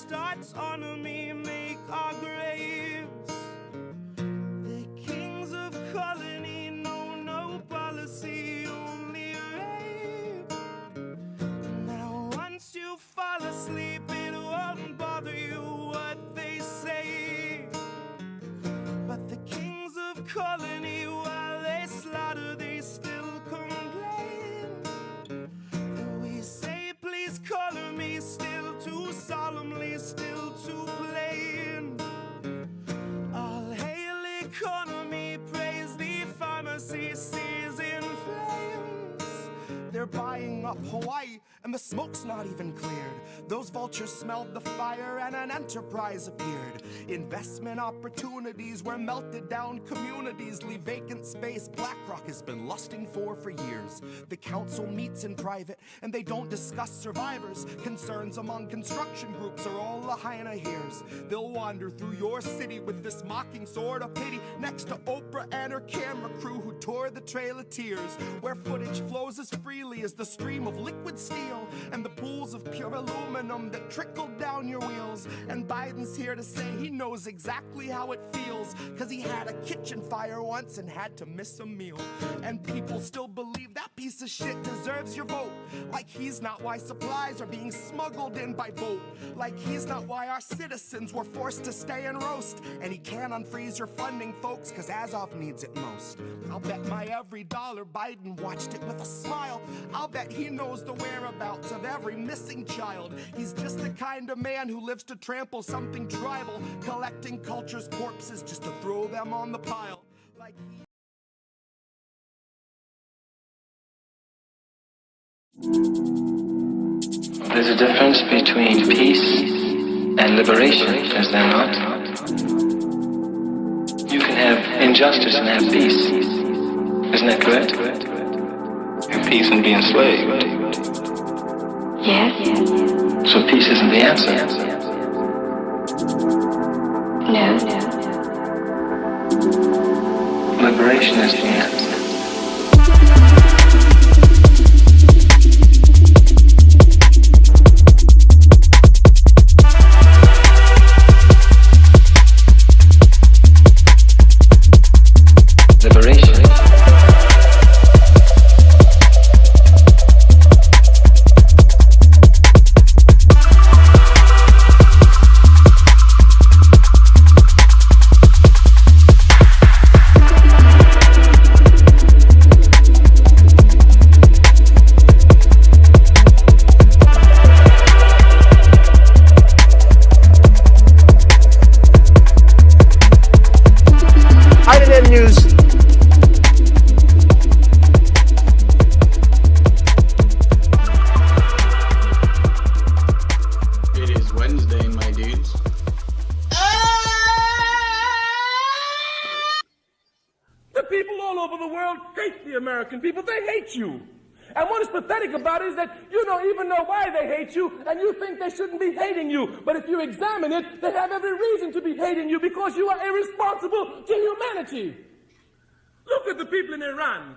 starts on me, make our graves. The kings of colony know no policy, only rape. Now once you fall asleep, it won't bother you what they say. But the kings of colony, while they slaughter, they still complain. And we say, please color me, still too solemnly, still too plain. All hail economy, praise the pharmacy, seas in flames. They're buying up Hawaii, and the smoke's not even cleared. Those vultures smelled the fire and an enterprise appeared. Investment opportunities were melted down, communities leave vacant space BlackRock has been lusting for years. The council meets in private and they don't discuss survivors. Concerns among construction groups are all Lahaina hears. They'll wander through your city with this mocking sword of pity next to Oprah and her camera crew who tore the Trail of Tears, where footage flows as freely as the stream of liquid steel and the pools of pure aluminum that trickle down your wheels. And Biden's here to say he knows exactly how it feels, cause he had a kitchen fire once and had to miss a meal. And people still believe that piece of shit deserves your vote, like he's not why supplies are being smuggled in by boat, like he's not why our citizens were forced to stay and roast. And he can't unfreeze your funding, folks, cause Azov needs it most. I'll bet my every dollar Biden watched it with a smile. I'll bet he knows the whereabouts of every missing child. He's just the kind of man who lives to trample something tribal, collecting culture's corpses just to throw them on the pile. Like There's a difference between peace and liberation, is there not? You can have injustice and have peace. Isn't that correct? Have peace and be enslaved. Yes. So peace isn't the answer. No. Liberation is the answer. Liberation. News. It is Wednesday, my dudes. The people all over the world hate the American people. They hate you. And what is pathetic about it is that you don't even know why they hate you, and you think they shouldn't be hating you. But if you examine it, they have every reason to be hating you because you are irresponsible to humanity. Look at the people in Iran.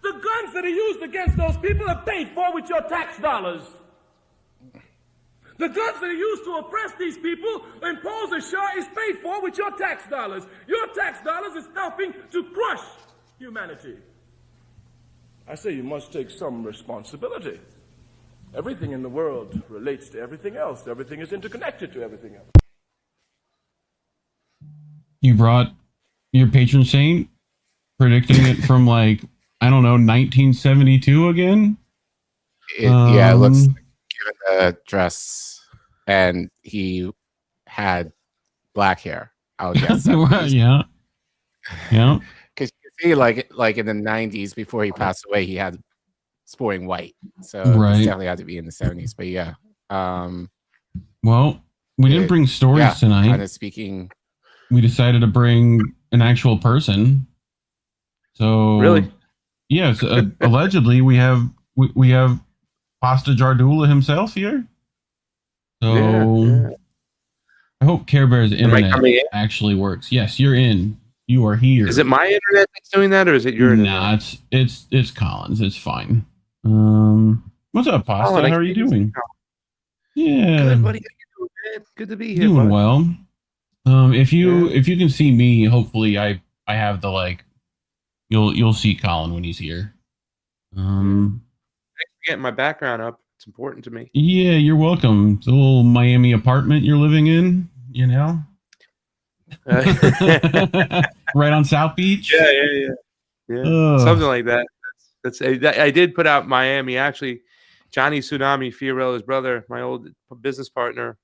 The guns that are used against those people are paid for with your tax dollars. The guns that are used to oppress these people, impose a Shah, is paid for with your tax dollars. Your tax dollars is helping to crush humanity. I say you must take some responsibility. Everything in the world relates to everything else. Everything is interconnected to everything else. You brought your patron saint, predicting it from like, I don't know, 1972 again? Yeah, it looks like, given the dress, and he had black hair. I would guess. Yeah. Because you see, like in the 90s, before he passed away, he had sporting white. So Right. This definitely had to be in the 70s. But yeah. Well, we didn't bring stories tonight. Kind of speaking. We decided to bring an actual person. So Really? Yes, allegedly we have Pasta Jardula himself here. So Yeah. I hope Care Bear's internet actually works. Yes, you're in. You are here. Is it my internet that's doing that, or is it your internet? Nah, it's Colin's. It's fine. What's up, Pasta? Colin, How are you doing? Yeah. Good, buddy. How you doing, man? Good to be here. Doing bud. well. If you can see me, hopefully I have the like. You'll see Collin when he's here. Thanks for getting my background up. It's important to me. Yeah, you're welcome. It's a little Miami apartment you're living in, you know? Right on South Beach? Yeah. Something like that. I did put out Miami. Actually, Johnny Tsunami, Fiorella's brother, my old business partner,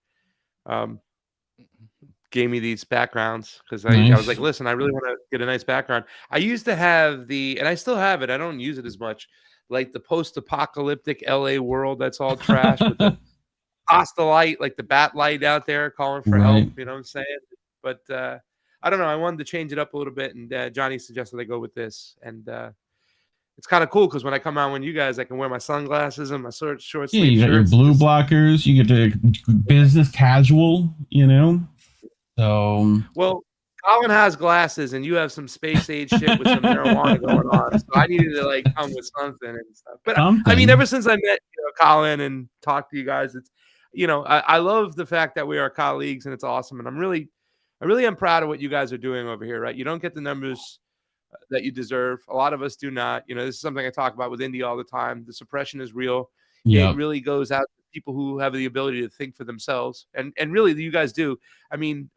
gave me these backgrounds because I was like, listen, I really want to get a nice background. I used to have and I still have it. I don't use it as much, like the post-apocalyptic LA world that's all trash with the pasta light, like the bat light out there calling for help. You know what I'm saying? But I don't know. I wanted to change it up a little bit, and Johnny suggested I go with this. And it's kind of cool because when I come out with you guys, I can wear my sunglasses and my short sleeve Yeah, you got your blue blockers. You get to business casual, you know? So well, Collin has glasses, and you have some space age shit with some marijuana going on. So I needed to like come with something and stuff. But I mean, ever since I met Collin and talked to you guys, it's I love the fact that we are colleagues, and it's awesome. And I really am proud of what you guys are doing over here. Right? You don't get the numbers that you deserve. A lot of us do not. This is something I talk about with Indy all the time. The suppression is real. It really goes out to people who have the ability to think for themselves. And really, you guys do. I mean,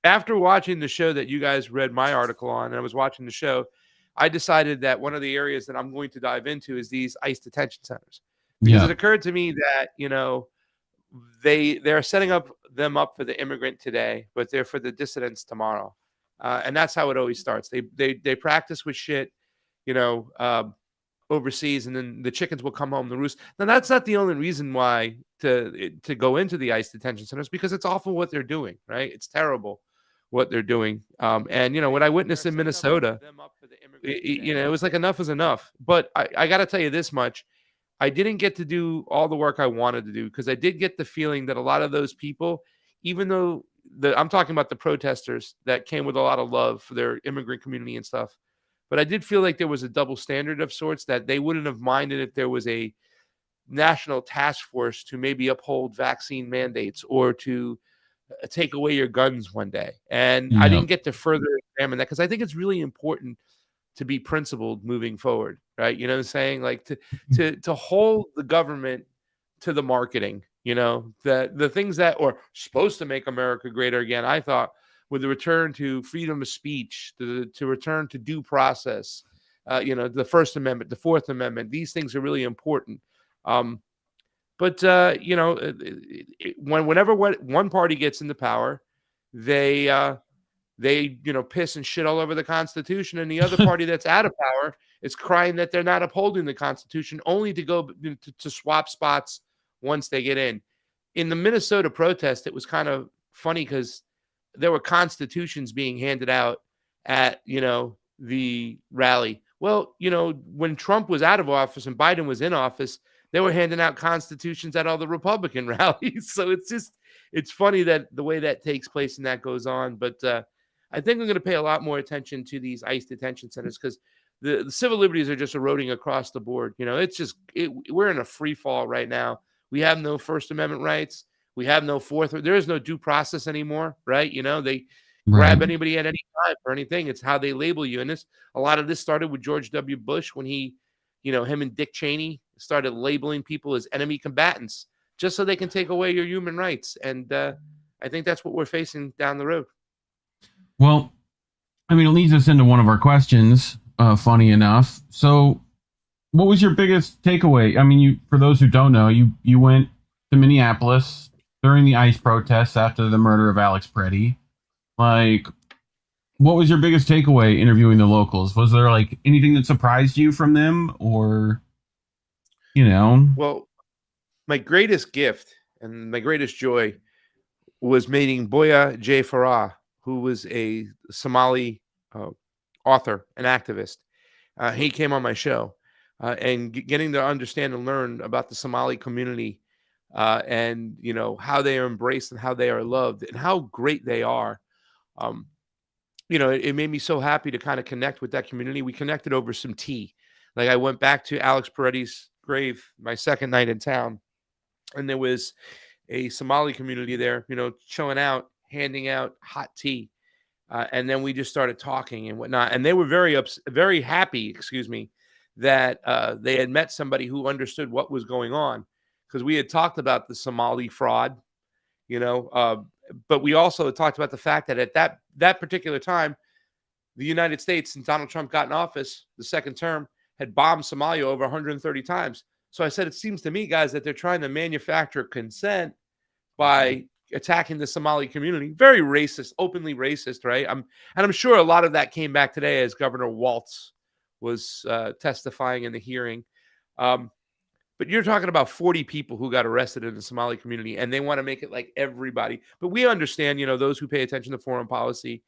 after watching the show that you guys read my article on, and I was watching the show, I decided that one of the areas that I'm going to dive into is these ICE detention centers. Because it occurred to me that, they're setting them up for the immigrant today, but they're for the dissidents tomorrow. And that's how it always starts. They practice with shit, overseas, and then the chickens will come home to roost. Now, that's not the only reason why to go into the ICE detention centers, because it's awful what they're doing, right? It's terrible what they're doing. And, what I witnessed in Minnesota, it was like enough is enough. But I got to tell you this much. I didn't get to do all the work I wanted to do because I did get the feeling that a lot of those people, even though I'm talking about the protesters that came with a lot of love for their immigrant community and stuff, but I did feel like there was a double standard of sorts, that they wouldn't have minded if there was a national task force to maybe uphold vaccine mandates or to take away your guns one day. And I didn't get to further examine that because I think it's really important to be principled moving forward, right? You know what I'm saying? Like to hold the government to the marketing, the things that are supposed to make America greater again. I thought with the return to freedom of speech, to return to due process, the First Amendment, the Fourth Amendment, these things are really important. But whenever one party gets into power, they piss and shit all over the Constitution, and the other party that's out of power is crying that they're not upholding the Constitution, only to go to swap spots once they get in. In the Minnesota protest, it was kind of funny because there were constitutions being handed out at the rally. Well, when Trump was out of office and Biden was in office, they were handing out constitutions at all the Republican rallies. So it's funny that the way that takes place and that goes on. But I think I'm going to pay a lot more attention to these ICE detention centers because the civil liberties are just eroding across the board. We're in a free fall right now. We have no First Amendment rights. We have no Fourth. There is no due process anymore, right? They grab anybody at any time for anything. It's how they label you. And a lot of this started with George W. Bush when he, him and Dick Cheney started labeling people as enemy combatants just so they can take away your human rights. And I think that's what we're facing down the road. Well, I mean, it leads us into one of our questions, funny enough. So what was your biggest takeaway? I mean, for those who don't know, you went to Minneapolis during the ICE protests after the murder of Alex Preddy. Like, what was your biggest takeaway interviewing the locals? Was there like anything that surprised you from them, or, Well, my greatest gift and my greatest joy was meeting Boya J. Farah, who was a Somali author and activist. He came on my show and getting to understand and learn about the Somali community and, how they are embraced and how they are loved and how great they are. It made me so happy to kind of connect with that community. We connected over some tea. Like I went back to Alex Peretti's grave my second night in town, and there was a Somali community there, chilling out, handing out hot tea. And then we just started talking and whatnot. And they were very happy, that they had met somebody who understood what was going on, because we had talked about the Somali fraud, but we also talked about the fact that at that particular time, the United States, since Donald Trump got in office, the second term, had bombed Somalia over 130 times. So I said, it seems to me, guys, that they're trying to manufacture consent by attacking the Somali community. Very racist, openly racist, right? I'm sure a lot of that came back today as Governor Waltz was testifying in the hearing. But you're talking about 40 people who got arrested in the Somali community, and they want to make it like everybody. But we understand, those who pay attention to foreign policy,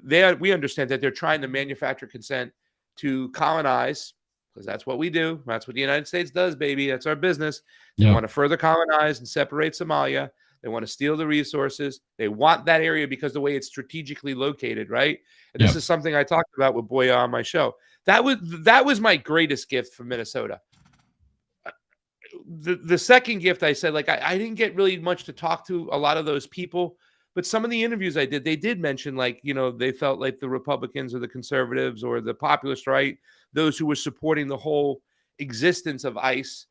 we understand that they're trying to manufacture consent to colonize, because that's what we do. That's what the United States does, baby. That's our business. They want to further colonize and separate Somalia. They want to steal the resources. They want that area because the way it's strategically located, right? And this is something I talked about with Boya on my show. That was my greatest gift from Minnesota. The second gift, I said, like, I didn't get really much to talk to a lot of those people, but some of the interviews I did, they did mention, like, they felt like the Republicans or the conservatives or the populist right, those who were supporting the whole existence of ICE,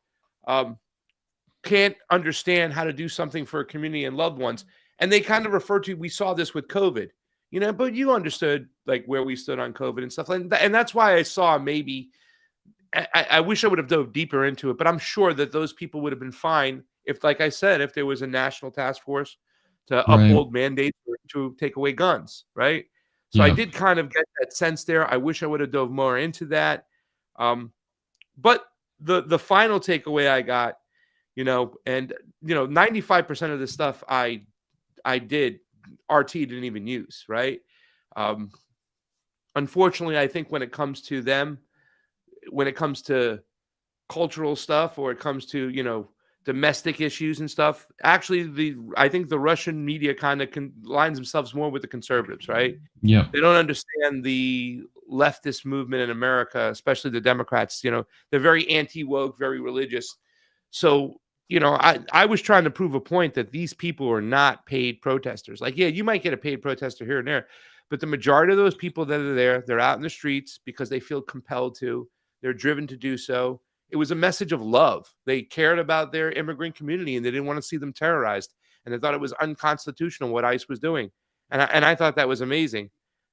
can't understand how to do something for a community and loved ones. And they kind of referred to, we saw this with COVID, but you understood like where we stood on COVID and stuff like that. And that's why I saw maybe, I wish I would have dove deeper into it, but I'm sure that those people would have been fine if, like I said, if there was a national task force to uphold mandates to take away guns, right? So I did kind of get that sense there. I wish I would have dove more into that. But the final takeaway I got, 95% of the stuff I did, RT didn't even use, right? Unfortunately, I think when it comes to them, when it comes to cultural stuff, or it comes to, domestic issues and stuff, actually, I think the Russian media kind of lines themselves more with the conservatives, right? Yeah. They don't understand the leftist movement in America, especially the Democrats. They're very anti-woke, very religious. So, I was trying to prove a point that these people are not paid protesters. Like, yeah, you might get a paid protester here and there, but the majority of those people that are there, they're out in the streets because they feel compelled to. They're driven to do so. It was a message of love. They cared about their immigrant community, and they didn't want to see them terrorized. And they thought it was unconstitutional what ICE was doing. And I thought that was amazing.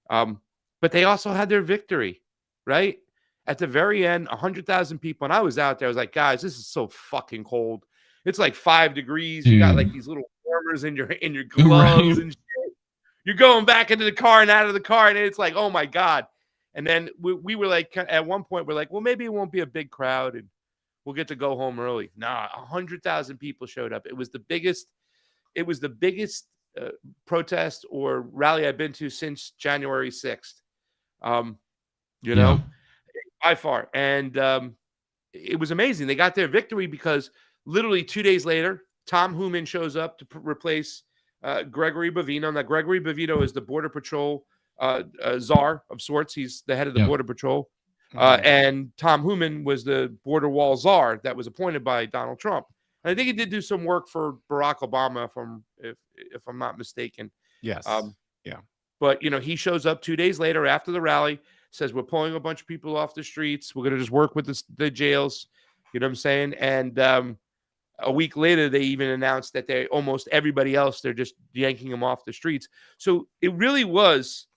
But they also had their victory, right? At the very end, 100,000 people. And I was out there. I was like, guys, this is so fucking cold. It's like 5 degrees. You got like these little warmers in your gloves and shit. You're going back into the car and out of the car. And it's like, oh my God. And then we were like, at one point, we're like, well, maybe it won't be a big crowd and we'll get to go home early. Nah, 100,000 people showed up. It was the biggest protest or rally I've been to since January 6th. By far. And it was amazing. They got their victory because literally 2 days later, Tom Hooman shows up to replace Gregory Bavino. Now, Gregory Bavino is the Border Patrol czar of sorts. He's the head of the Border Patrol. And Tom Hooman was the border wall czar that was appointed by Donald Trump. And I think he did do some work for Barack Obama, if I'm not mistaken. Yes. But, he shows up 2 days later after the rally, says, we're pulling a bunch of people off the streets. We're going to just work with the jails. You know what I'm saying? And a week later, they even announced that almost everybody else, they're just yanking them off the streets. So it really was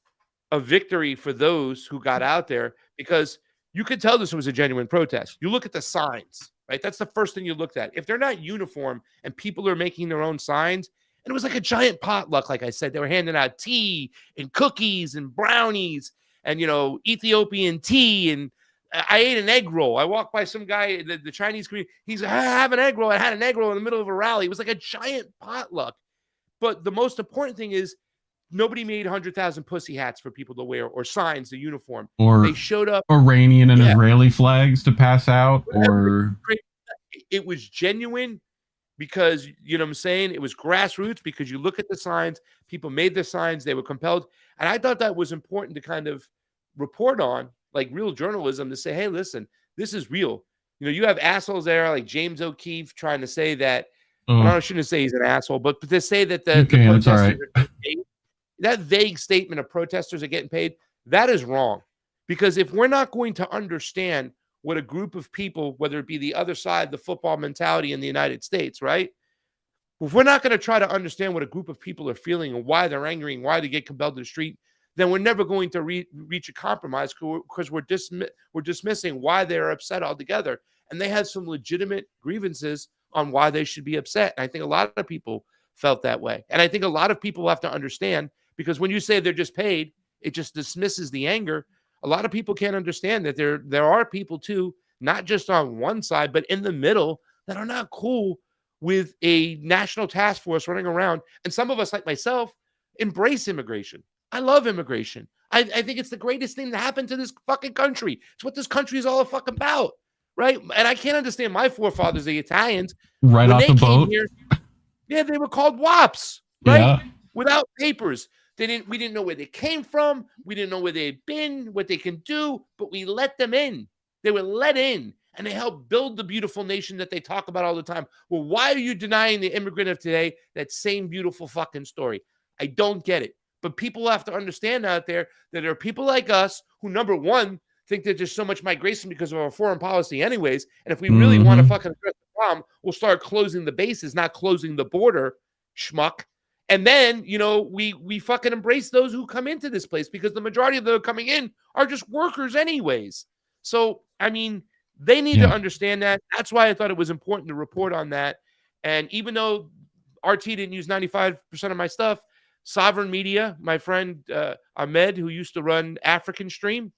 a victory for those who got out there, because you could tell this was a genuine protest. You look at the signs, right? That's the first thing you looked at. If they're not uniform and people are making their own signs, and it was like a giant potluck, like I said, they were handing out tea and cookies and brownies and, Ethiopian tea. And I ate an egg roll. I walked by some guy, the Chinese community. He's like, I have an egg roll. I had an egg roll in the middle of a rally. It was like a giant potluck. But the most important thing is, nobody made 100,000 pussy hats for people to wear, or signs, the uniform. Or they showed up Iranian and Israeli flags to pass out. Or it was genuine because, you know what I'm saying? It was grassroots because you look at the signs, people made the signs, they were compelled. And I thought that was important to kind of report on, like real journalism, to say, hey, listen, this is real. You have assholes there like James O'Keefe trying to say that I shouldn't say he's an asshole, but to say that the That's all protesters right. are getting paid, that vague statement of protesters are getting paid, that is wrong. Because if we're not going to understand what a group of people, whether it be the other side, the football mentality in the United States, right? If we're not going to try to understand what a group of people are feeling and why they're angry and why they get compelled to the street, then we're never going to reach a compromise because we're dismissing why they're upset altogether. And they have some legitimate grievances on why they should be upset. And I think a lot of people felt that way. And I think a lot of people have to understand, because when you say they're just paid, it just dismisses the anger. A lot of people can't understand that there are people too, not just on one side, but in the middle, that are not cool with a national task force running around. And some of us, like myself, embrace immigration. I love immigration. I think it's the greatest thing that happened to this fucking country. It's what this country is all fucking about, right? And I can't understand my forefathers, the Italians, Right when off they the came boat. here. Yeah, they were called WAPs, right? Yeah. Without papers. We didn't know where they came from. We didn't know where they'd been, what they can do, but we let them in. They were let in, and they helped build the beautiful nation that they talk about all the time. Well, why are you denying the immigrant of today that same beautiful fucking story? I don't get it. But people have to understand out there that there are people like us who, number one, think that there's so much migration because of our foreign policy anyways. And if we really want to fucking address the problem, we'll start closing the bases, not closing the border, schmuck. And then, we fucking embrace those who come into this place, because the majority of them coming in are just workers anyways. So, I mean, they need to understand that. That's why I thought it was important to report on that. And even though RT didn't use 95% of my stuff, Sovereign Media, my friend Ahmed, who used to run African Stream,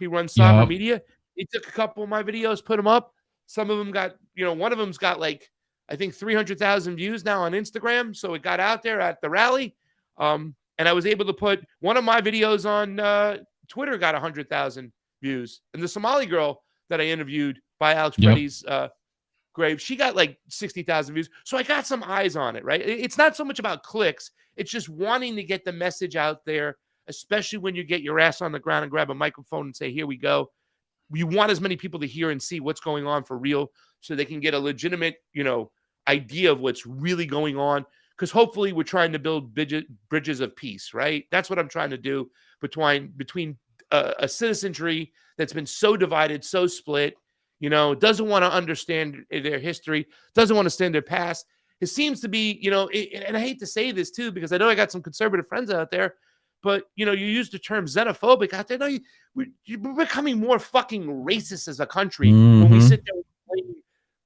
he runs Sovereign Media. He took a couple of my videos, put them up. Some of them got, one of them's got like, I think 300,000 views now on Instagram. So it got out there at the rally. And I was able to put one of my videos on Twitter, got 100,000 views. And the Somali girl that I interviewed by Alex Preddy's grave, she got like 60,000 views. So I got some eyes on it, right? It's not so much about clicks. It's just wanting to get the message out there, especially when you get your ass on the ground and grab a microphone and say, here we go. You want as many people to hear and see what's going on for real, so they can get a legitimate, idea of what's really going on. Because hopefully we're trying to build bridges of peace, right? That's what I'm trying to do between a citizenry that's been so divided, so split, doesn't want to understand their history, doesn't want to understand their past. It seems to be, and I hate to say this too, because I know I got some conservative friends out there, but, you use the term xenophobic out there. No, you're becoming more fucking racist as a country when we sit there and blame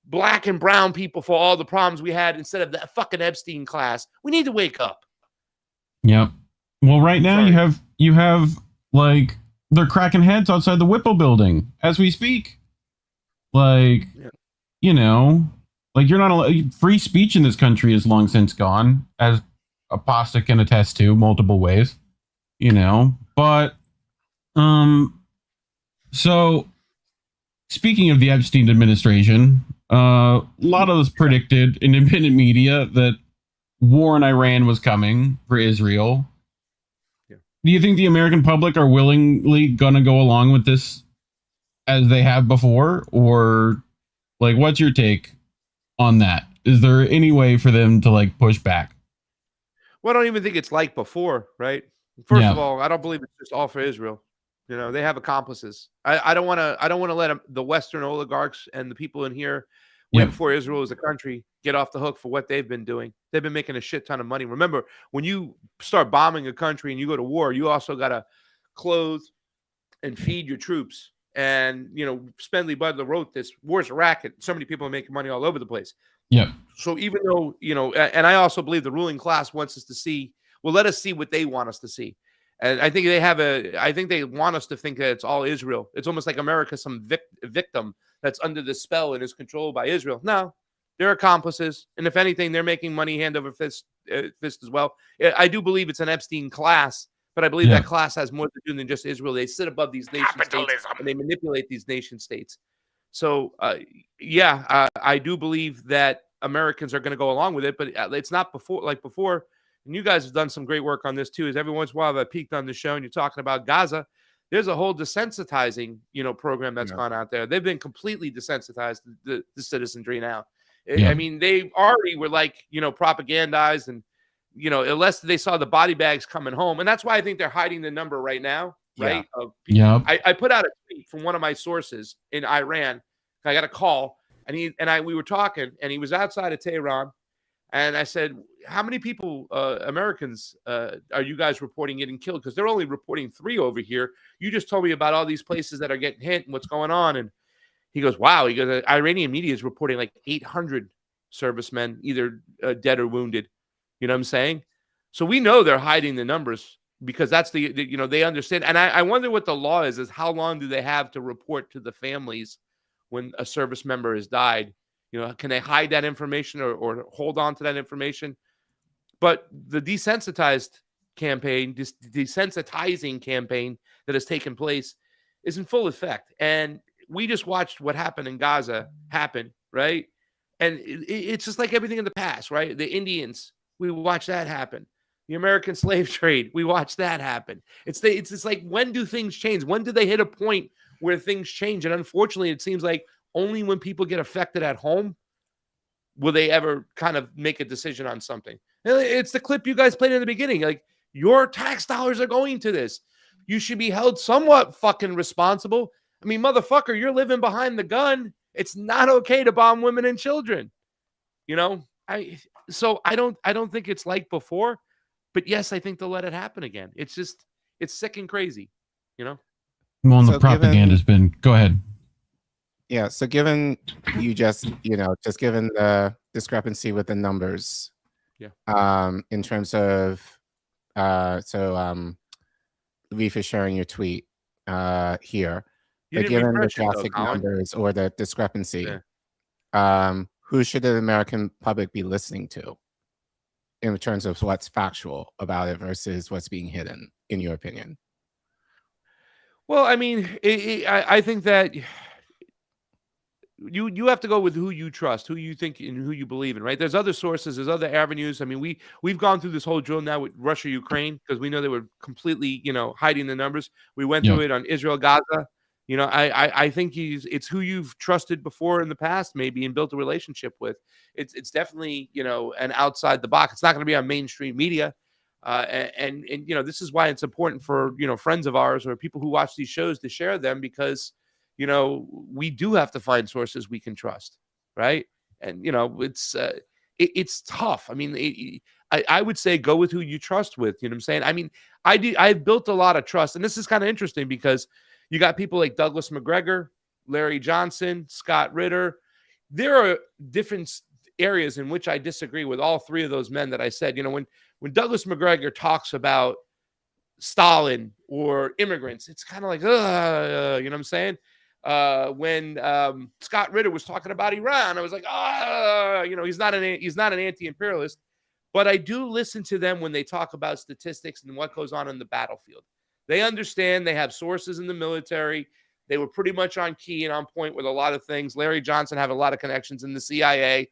black and brown people for all the problems we had instead of that fucking Epstein class. We need to wake up. Yep. Well, right now you have like, they're cracking heads outside the Whipple building as we speak. Like, like you're not allowed, free speech in this country is long since gone, as Apostle can attest to multiple ways, but, so speaking of the Epstein administration, a lot of us predicted in independent media that war in Iran was coming for Israel. Yeah. Do you think the American public are willingly going to go along with this as they have before? Or like, what's your take on that? Is there any way for them to like push back? Well, I don't even think it's like before, right? First of all, I don't believe it's just all for Israel. They have accomplices. I don't want to let the Western oligarchs and the people in here waiting for Israel as a country get off the hook for what they've been doing. They've been making a shit ton of money. Remember, when you start bombing a country and you go to war, you also got to clothe and feed your troops. And, Spendley Butler wrote this, war's a racket. So many people are making money all over the place. Yeah. So even though, and I also believe the ruling class wants us to see, let us see what they want us to see. And I think they want us to think that it's all Israel. It's almost like America's some victim that's under the spell and is controlled by Israel. No, they're accomplices. And if anything, they're making money hand over fist as well. I do believe it's an Epstein class, but I believe that class has more to do than just Israel. They sit above these nation states and they manipulate these nation states. So, I do believe that Americans are going to go along with it, but it's not before. And you guys have done some great work on this too. Is every once in a while I peeked on the show and you're talking about Gaza. There's a whole desensitizing, program that's gone out there. They've been completely desensitized the citizenry now. Yeah. I mean, they already were like, propagandized, and, unless they saw the body bags coming home. And that's why I think they're hiding the number right now, right? Yeah. I put out a tweet from one of my sources in Iran. I got a call, and we were talking, and he was outside of Tehran. And I said, how many people, Americans, are you guys reporting getting killed? Because they're only reporting 3 over here. You just told me about all these places that are getting hit and what's going on. And he goes, wow. He goes, Iranian media is reporting like 800 servicemen, either dead or wounded. You know what I'm saying? So we know they're hiding the numbers because that's they understand. And I wonder what the law is how long do they have to report to the families when a service member has died? Can they hide that information or hold on to that information? But the desensitizing campaign that has taken place is in full effect. And we just watched what happened in Gaza happen, right? And it's just like everything in the past, right? The Indians, we watched that happen. The American slave trade, we watched that happen. It's just like, when do things change? When do they hit a point where things change? And unfortunately, it seems like only when people get affected at home will they ever kind of make a decision on something. It's the clip you guys played in the beginning. Like, your tax dollars are going to this. You should be held somewhat fucking responsible. I mean, motherfucker, you're living behind the gun. It's not okay to bomb women and children. So I don't think it's like before, but yes, I think they'll let it happen again. It's sick and crazy, Well, the propaganda's been. Go ahead. Yeah. So given you just given the discrepancy with the numbers, in terms of, Reef is sharing your tweet here, but given the drastic numbers or the discrepancy, who should the American public be listening to in terms of what's factual about it versus what's being hidden, in your opinion? Well, I mean, I think that you have to go with who you trust, who you think, and who you believe in, right? There's other sources, there's other avenues. I mean, we've gone through this whole drill now with Russia, Ukraine, because we know they were completely, hiding the numbers. We went through it on Israel, Gaza. I think it's who you've trusted before in the past, maybe, and built a relationship with. It's definitely, an outside the box. It's not going to be on mainstream media. And this is why it's important for, friends of ours or people who watch these shows to share them, because we do have to find sources we can trust, right? And it's tough. I mean, I would say go with who you trust with. You know what I'm saying? I mean, I've built a lot of trust, and this is kind of interesting because you got people like Douglas McGregor, Larry Johnson, Scott Ritter. There are different areas in which I disagree with all 3 of those men that I said. When Douglas McGregor talks about Stalin or immigrants, it's kind of like, you know what I'm saying? When Scott Ritter was talking about Iran, I was like, he's not an anti-imperialist, but I do listen to them when they talk about statistics and what goes on in the battlefield. They understand. They have sources in the military. They were pretty much on key and on point with a lot of things. Larry Johnson have a lot of connections in the CIA.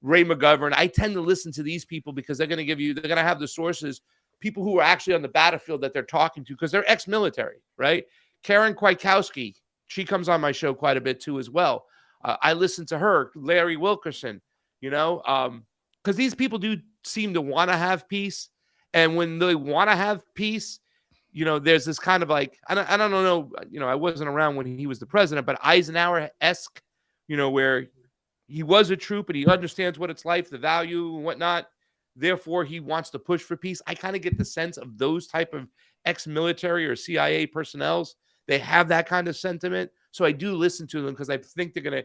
Ray McGovern. I tend to listen to these people because they're going to have the sources, people who are actually on the battlefield that they're talking to, because they're ex-military, right? Karen Kwiatkowski, she comes on my show quite a bit too as well. I listen to her, Larry Wilkerson, because these people do seem to want to have peace. And when they want to have peace, there's this kind of like, I don't know, I wasn't around when he was the president, but Eisenhower-esque, where he was a troop and he understands what it's like, the value and whatnot. Therefore, he wants to push for peace. I kind of get the sense of those type of ex-military or CIA personnels. They have that kind of sentiment. So I do listen to them because I think they're going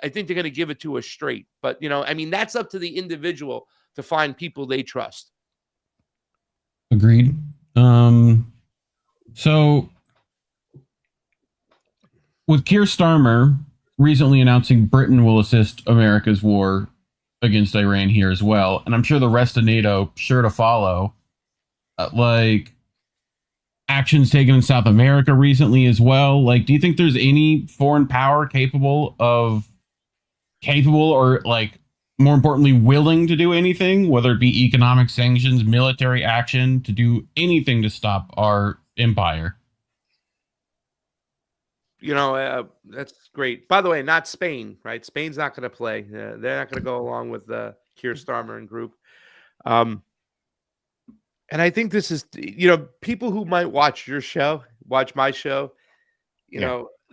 to give it to us straight. But, that's up to the individual to find people they trust. Agreed. So with Keir Starmer recently announcing Britain will assist America's war against Iran here as well, and I'm sure the rest of NATO sure to follow, actions taken in South America recently as well. Like, do you think there's any foreign power capable or more importantly, willing to do anything, whether it be economic sanctions, military action, to do anything to stop our empire? That's great. By the way, not Spain, right? Spain's not going to play. They're not going to go along with Keir Starmer and group. And I think this is, people who might watch my show,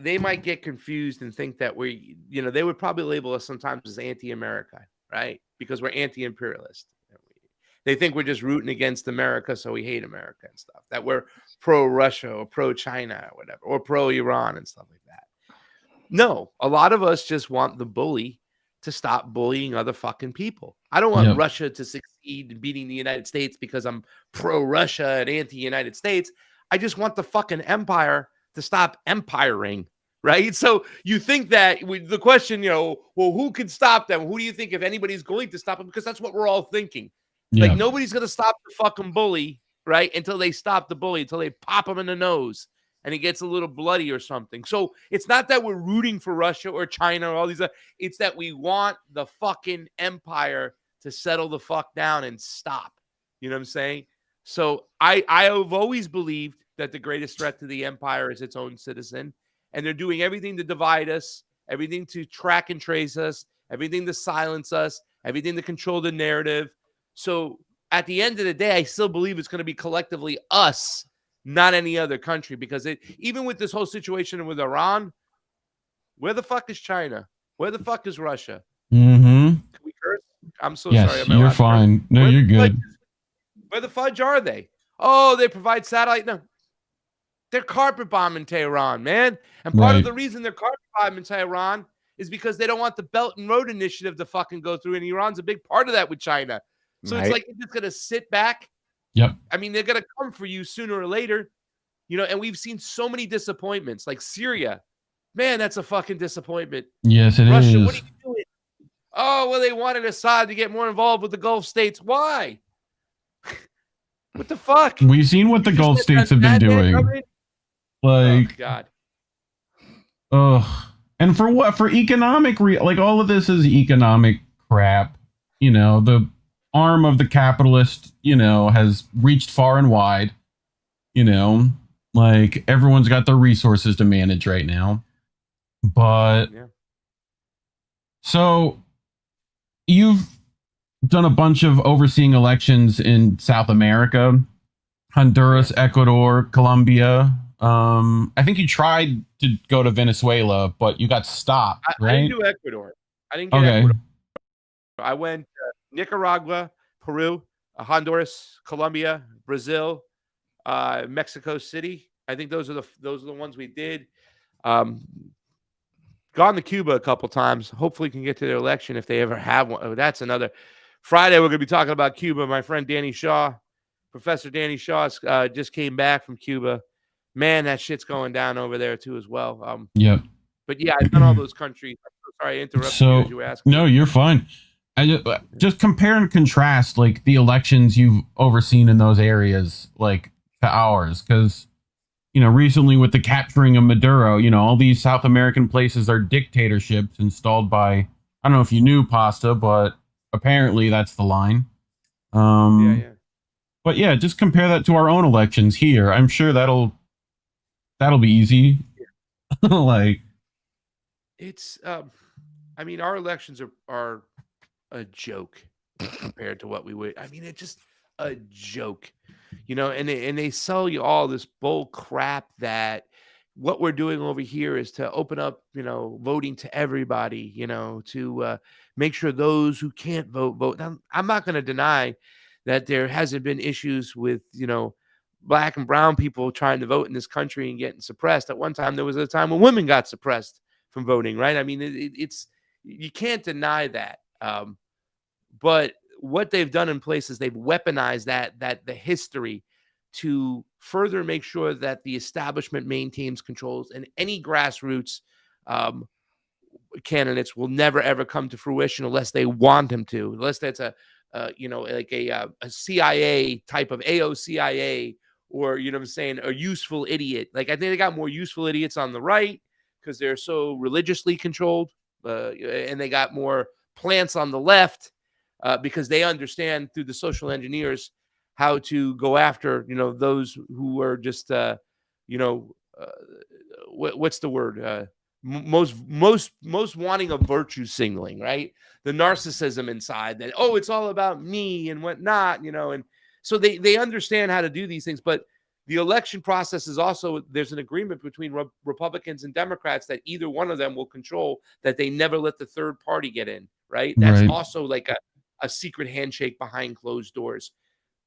they might get confused and think that they would probably label us sometimes as anti-America, right? Because we're anti-imperialist. They think we're just rooting against America, so we hate America and stuff. That we're pro-Russia or pro-China or whatever, or pro-Iran and stuff like that. No, a lot of us just want the bully to stop bullying other fucking people. I don't want Russia to succeed in beating the United States because I'm pro-Russia and anti-United States. I just want the fucking empire to stop empiring, right? So you think that the question, well, who can stop them? Who do you think, if anybody's going to stop them? Because that's what we're all thinking. Like, nobody's going to stop the fucking bully, right? Until they stop the bully, until they pop him in the nose and he gets a little bloody or something. So it's not that we're rooting for Russia or China or all these. It's that we want the fucking empire to settle the fuck down and stop. You know what I'm saying? So I have always believed that the greatest threat to the empire is its own citizen. And they're doing everything to divide us, everything to track and trace us, everything to silence us, everything to control the narrative. So at the end of the day, I still believe it's going to be collectively us, not any other country, because even with this whole situation with Iran, where the fuck is China? Where the fuck is Russia? Mm-hmm. Can we curse? I'm so sorry. Yes, you're fine. No, you're good. Where the fudge are they? Oh, they provide satellite. No, they're carpet bombing Tehran, man. And part of the reason they're carpet bombing Tehran is because they don't want the Belt and Road Initiative to fucking go through. And Iran's a big part of that with China. So it's like, it's going to sit back. Yep. I mean, they're going to come for you sooner or later, and we've seen so many disappointments, like Syria. Man, that's a fucking disappointment. Yes, it is. Russia, what are you doing? Oh, well, they wanted Assad to get more involved with the Gulf states. Why? What the fuck? We've seen what the Gulf states have been doing. Like, oh, God. And for what? For economic, all of this is economic crap. The arm of the capitalist, has reached far and wide. Like, everyone's got their resources to manage right now. But so you've done a bunch of overseeing elections in South America, Honduras, Ecuador, Colombia. I think you tried to go to Venezuela, but you got stopped, right? I didn't do Ecuador. I didn't get Ecuador. I went Nicaragua, Peru, Honduras, Colombia, Brazil, Mexico City. I think those are the ones we did. Gone to Cuba a couple times. Hopefully can get to their election if they ever have one. Oh, that's another. Friday, we're going to be talking about Cuba. My friend Danny Shaw, Professor Danny Shaw, just came back from Cuba. Man, that shit's going down over there too as well. But yeah, I've done all those countries. I'm so sorry I interrupted you as you asked. No, you're fine. I just compare and contrast like the elections you've overseen in those areas, like to ours, because recently with the capturing of Maduro, all these South American places are dictatorships installed by, I don't know if you knew, Pasta, but apparently that's the line. But yeah, just compare that to our own elections here. I'm sure that'll be easy. Like, it's I mean, our elections are a joke compared to what we would. I mean, it's just a joke, and they sell you all this bull crap that what we're doing over here is to open up, voting to everybody, to make sure those who can't vote. Now, I'm not going to deny that there hasn't been issues with, black and brown people trying to vote in this country and getting suppressed. At one time, there was a time when women got suppressed from voting, right? I mean, it's you can't deny that. But what they've done in places, they've weaponized that the history to further make sure that the establishment maintains controls, and any grassroots candidates will never ever come to fruition unless they want them to, unless that's a CIA type of AOCIA, or what I'm saying, a useful idiot. Like, I think they got more useful idiots on the right because they're so religiously controlled, and they got more plants on the left because they understand through the social engineers how to go after those who are just what's the word? Most wanting of virtue signaling, right? The narcissism inside that, oh, it's all about me and whatnot, and so they understand how to do these things. But the election process is also, there's an agreement between Republicans and Democrats that either one of them will control, that they never let the third party get in, right? That's also like a secret handshake behind closed doors.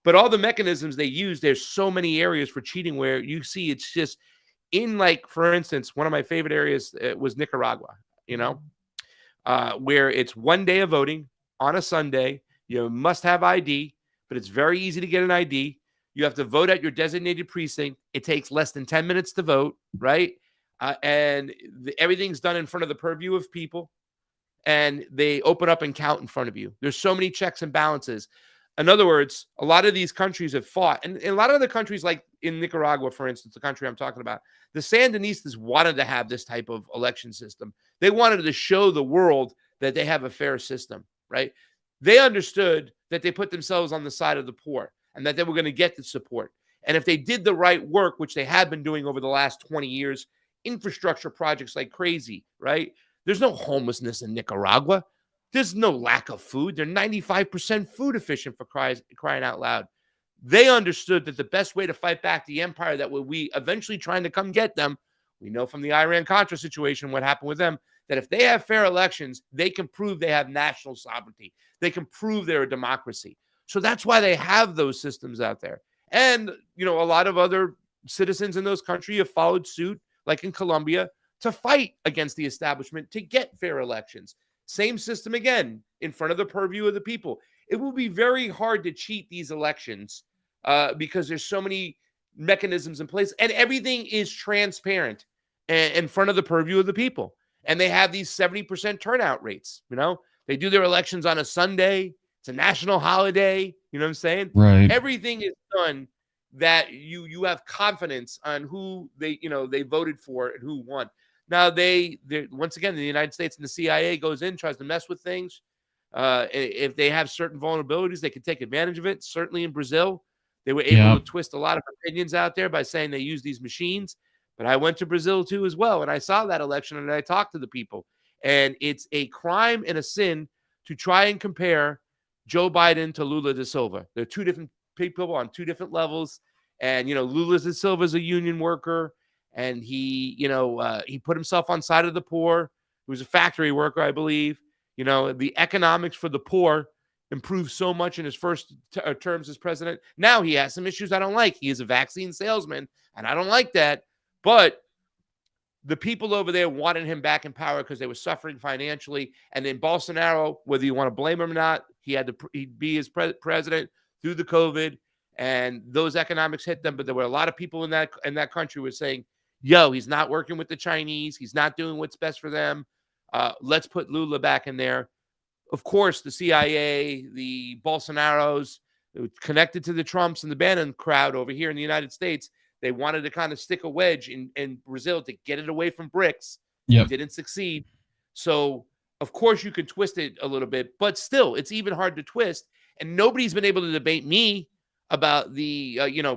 But all the mechanisms they use, there's so many areas for cheating where you see it's just in, like, for instance, one of my favorite areas was Nicaragua, where it's 1 day of voting on a Sunday. You must have ID, but it's very easy to get an ID. You have to vote at your designated precinct. It takes less than 10 minutes to vote, right? And everything's done in front of the purview of people, and they open up and count in front of you. There's so many checks and balances. In other words, a lot of these countries have fought, and a lot of the countries, like in Nicaragua, for instance, the country I'm talking about, the Sandinistas wanted to have this type of election system. They wanted to show the world that they have a fair system, right? They understood that they put themselves on the side of the poor and that they were going to get the support. And if they did the right work, which they have been doing over the last 20 years, infrastructure projects like crazy, right? There's no homelessness in Nicaragua. There's no lack of food. They're 95% food efficient, for crying out loud. They understood that the best way to fight back the empire that we eventually trying to come get them, we know from the Iran-Contra situation what happened with them, that if they have fair elections, they can prove they have national sovereignty. They can prove they're a democracy. So that's why they have those systems out there. And, a lot of other citizens in those countries have followed suit, like in Colombia, to fight against the establishment to get fair elections. Same system again, in front of the purview of the people. It will be very hard to cheat these elections because there's so many mechanisms in place, and everything is transparent and in front of the purview of the people. And they have these 70% turnout rates. They do their elections on a Sunday. It's a national holiday. You know what I'm saying? Right. Everything is done that you have confidence on who they voted for and who won. Now they once again, the United States and the CIA goes in, tries to mess with things. If they have certain vulnerabilities, they can take advantage of it. Certainly in Brazil, they were able to twist a lot of opinions out there by saying they use these machines. But I went to Brazil too as well, and I saw that election and I talked to the people. And it's a crime and a sin to try and compare Joe Biden to Lula da Silva. They're two different people on two different levels. And, Lula da Silva is a union worker, and he put himself on side of the poor. He was a factory worker, I believe. The economics for the poor improved so much in his first terms as president. Now he has some issues I don't like. He is a vaccine salesman, and I don't like that. But the people over there wanted him back in power because they were suffering financially. And then Bolsonaro, whether you want to blame him or not, he'd be his president through the COVID, and those economics hit them. But there were a lot of people in that country who were saying, yo, he's not working with the Chinese. He's not doing what's best for them. Let's put Lula back in there. Of course, the CIA, the Bolsonaros, connected to the Trumps and the Bannon crowd over here in the United States, they wanted to kind of stick a wedge in Brazil to get it away from BRICS. Yep. It didn't succeed. So, of course, you can twist it a little bit, but still, it's even hard to twist. And nobody's been able to debate me about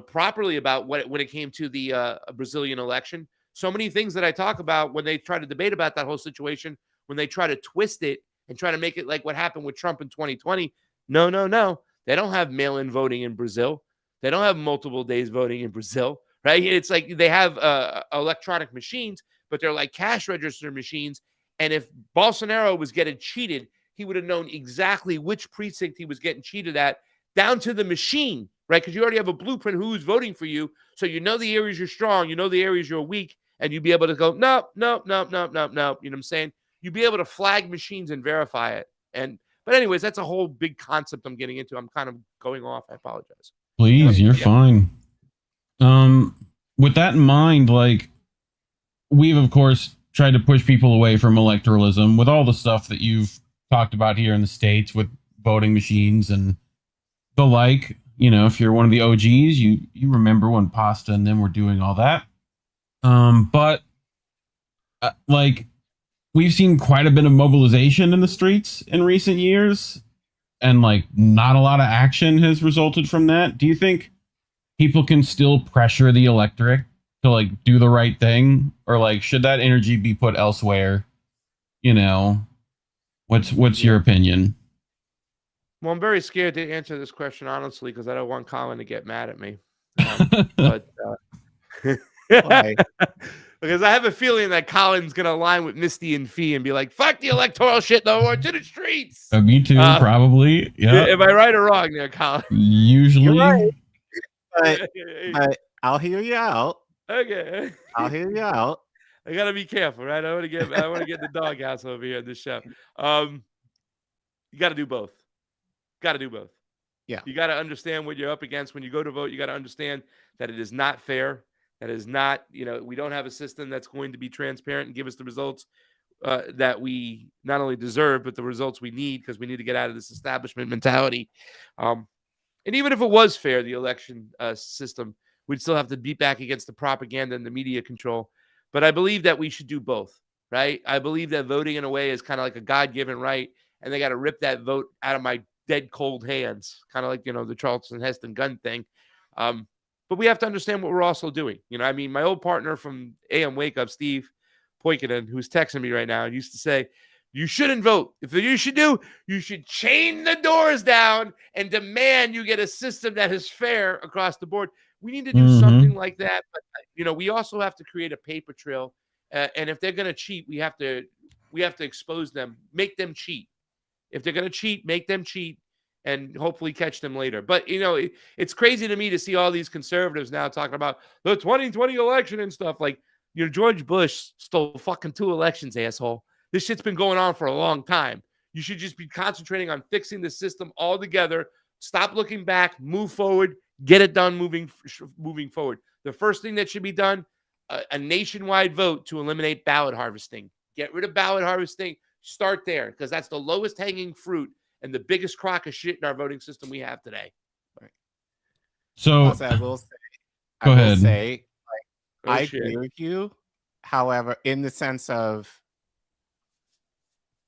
properly about when it came to the Brazilian election. So many things that I talk about when they try to debate about that whole situation, when they try to twist it and try to make it like what happened with Trump in 2020. No. They don't have mail-in voting in Brazil. They don't have multiple days voting in Brazil, right? It's like they have electronic machines, but they're like cash register machines. And if Bolsonaro was getting cheated, he would have known exactly which precinct he was getting cheated at, down to the machine, right? Because you already have a blueprint who's voting for you. So you know the areas you're strong, you know the areas you're weak, and you'd be able to go, no. You know what I'm saying? You'd be able to flag machines and verify it. But anyways, that's a whole big concept I'm getting into. I'm kind of going off. I apologize. Please, you're fine. With that in mind, like, we've, of course, tried to push people away from electoralism with all the stuff that you've talked about here in the States with voting machines and the like. If you're one of the OGs, you remember when Pasta and them were doing all that. But we've seen quite a bit of mobilization in the streets in recent years, and not a lot of action has resulted from that. Do you think people can still pressure the electorate to like do the right thing, or like should that energy be put elsewhere? What's your opinion? Well, I'm very scared to answer this question honestly because I don't want Collin to get mad at me. But Why? because I have a feeling that Collin's gonna align with Misty and Fee and be like, "Fuck the electoral shit, no more to the streets." Me too, probably. Yeah. Am I right or wrong there, Collin? Usually. You're right. But I'll hear you out. Okay. I'll hear you out. I gotta be careful, right? I want to get the doghouse over here in this show. You got to do both. Got to do both. Yeah. You got to understand what you're up against when you go to vote. You got to understand that it is not fair. That is not, we don't have a system that's going to be transparent and give us the results that we not only deserve, but the results we need, because we need to get out of this establishment mentality. And even if it was fair, the election system, we'd still have to beat back against the propaganda and the media control. But I believe that we should do both, right? I believe that voting in a way is kind of like a God-given right, and they got to rip that vote out of my dead cold hands, kind of like, the Charleston Heston gun thing. But we have to understand what we're also doing. My old partner from AM Wake Up, Steve Poikinen, who's texting me right now, used to say, you shouldn't vote. If you should do, you should chain the doors down and demand you get a system that is fair across the board. We need to do something like that. But, we also have to create a paper trail. And if they're going to cheat, we have to expose them, make them cheat. If they're going to cheat, make them cheat, and hopefully catch them later. But, it's crazy to me to see all these conservatives now talking about the 2020 election and stuff. Like, George Bush stole fucking 2 elections, asshole. This shit's been going on for a long time. You should just be concentrating on fixing the system altogether. Stop looking back, move forward, get it done moving forward. The first thing that should be done, a nationwide vote to eliminate ballot harvesting. Get rid of ballot harvesting. Start there, because that's the lowest hanging fruit and the biggest crock of shit in our voting system we have today. Right. So also, I will say, I agree with you. However, in the sense of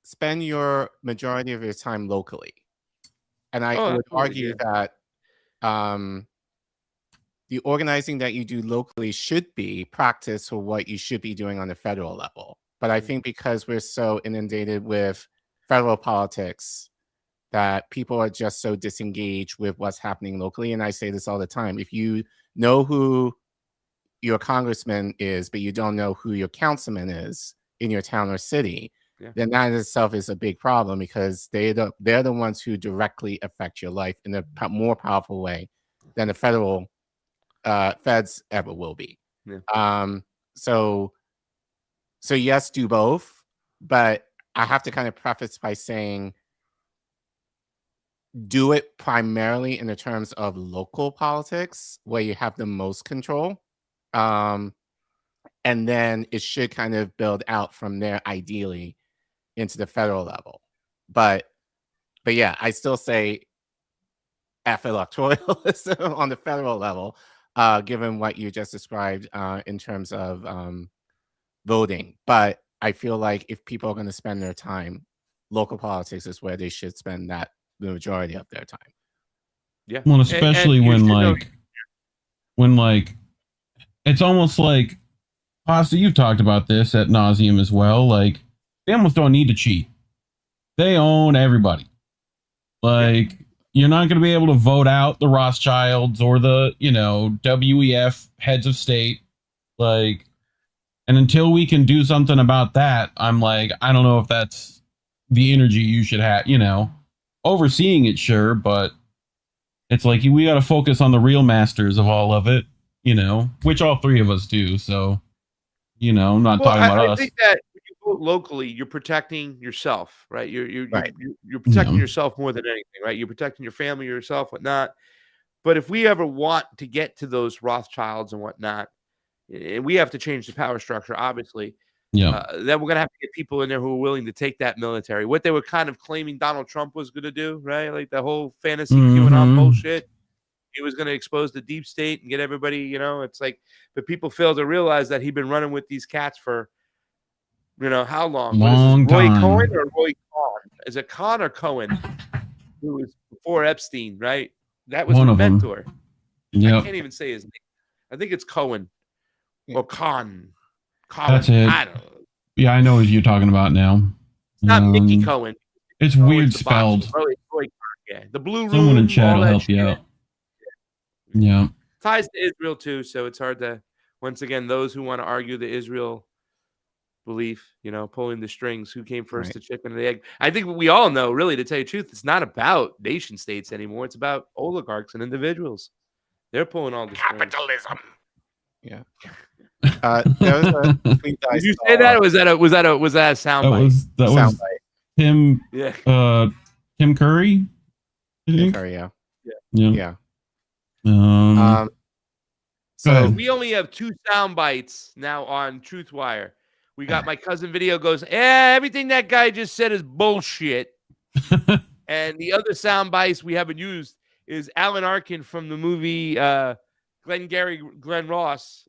spend your majority of your time locally. And I would argue that the organizing that you do locally should be practice for what you should be doing on the federal level. But I think because we're so inundated with federal politics that people are just so disengaged with what's happening locally. And I say this all the time. If you know who your congressman is, but you don't know who your councilman is in your town or city, then that in itself is a big problem, because they're the ones who directly affect your life in a more powerful way than the federal feds ever will be. So yes, do both, but I have to kind of preface by saying do it primarily in the terms of local politics where you have the most control. And then it should kind of build out from there, ideally, into the federal level. But yeah, I still say F electoralism on the federal level, given what you just described in terms of voting. But I feel like if people are going to spend their time, local politics is where they should spend the majority of their time. Yeah. Well, especially when it's almost like, Pasta, you've talked about this ad nauseum as well. Like, they almost don't need to cheat. They own everybody. Like, you're not going to be able to vote out the Rothschilds or the, WEF heads of state. Like, and until we can do something about that, I'm like, I don't know if that's the energy you should have, overseeing it, sure, but it's like we got to focus on the real masters of all of it, which all three of us do. So, I'm not talking about us. I think that when you vote locally, you're protecting yourself, right? You're protecting yourself more than anything, right? You're protecting your family, yourself, whatnot. But if we ever want to get to those Rothschilds and whatnot, and we have to change the power structure, obviously. Then we're going to have to get people in there who are willing to take that military. What they were kind of claiming Donald Trump was going to do, right? Like the whole fantasy QAnon bullshit. He was going to expose the deep state and get everybody, it's like, but people fail to realize that he'd been running with these cats for, how long? Long Roy time. Cohen or Roy Cohn? Is it Cohn or Cohen? Who was before Epstein, right? That was One the of them. mentor. Yep. I can't even say his name. I think it's Cohen. Or Collin. That's it. I don't know. Yeah, I know what you're talking about now. It's not Mickey Cohen. It's weird spelled. Yeah, the Blue Room. Someone in chat will help you out. Yeah. Ties to Israel too, so it's hard to. Once again, those who want to argue the Israel belief, pulling the strings, who came first, the chicken or the egg? I think we all know, really, to tell you the truth, it's not about nation states anymore. It's about oligarchs and individuals. They're pulling all the capitalism. Yeah. There was a tweet Did you say that? Or was that a soundbite? That was Tim. Yeah. Tim Curry. Tim Curry. Yeah. Yeah. So we only have 2 sound bites now on TruthWire. We got my cousin video goes, everything that guy just said is bullshit. And the other sound bites we haven't used is Alan Arkin from the movie Glenn Ross,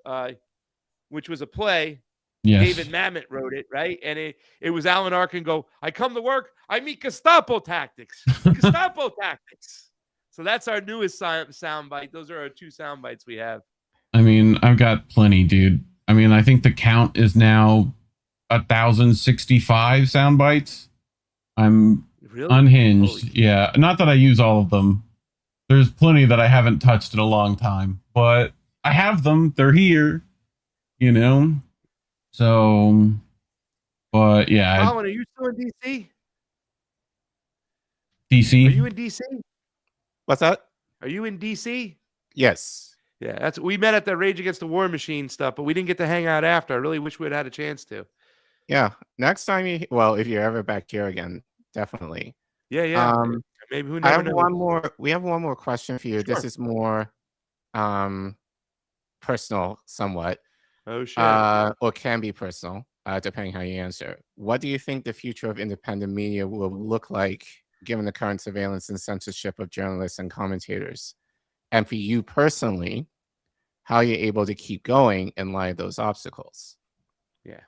which was a play. Yes. David Mamet wrote it, right? And it was Alan Arkin go, I come to work, I meet Gestapo tactics. Gestapo tactics. So that's our newest sound bite. Those are our 2 sound bites we have. I mean, I've got plenty, dude. I mean, I think the count is now 1,065 sound bites. I'm really? Unhinged. Holy yeah. Not that I use all of them. There's plenty that I haven't touched in a long time, but I have them. They're here, So, but yeah. Collin, are you still in DC? DC? Are you in DC? What's that? Are you in DC? Yes. Yeah, we met at the Rage Against the War Machine stuff, but we didn't get to hang out after. I really wish we'd had a chance to. Yeah. Next time if you're ever back here again, definitely. Yeah. Maybe who knows? We have one more question for you. Sure. This is more personal somewhat. Oh shit. Or can be personal, depending how you answer. What do you think the future of independent media will look like given the current surveillance and censorship of journalists and commentators? And for you personally, how are you able to keep going in light of those obstacles? Yeah.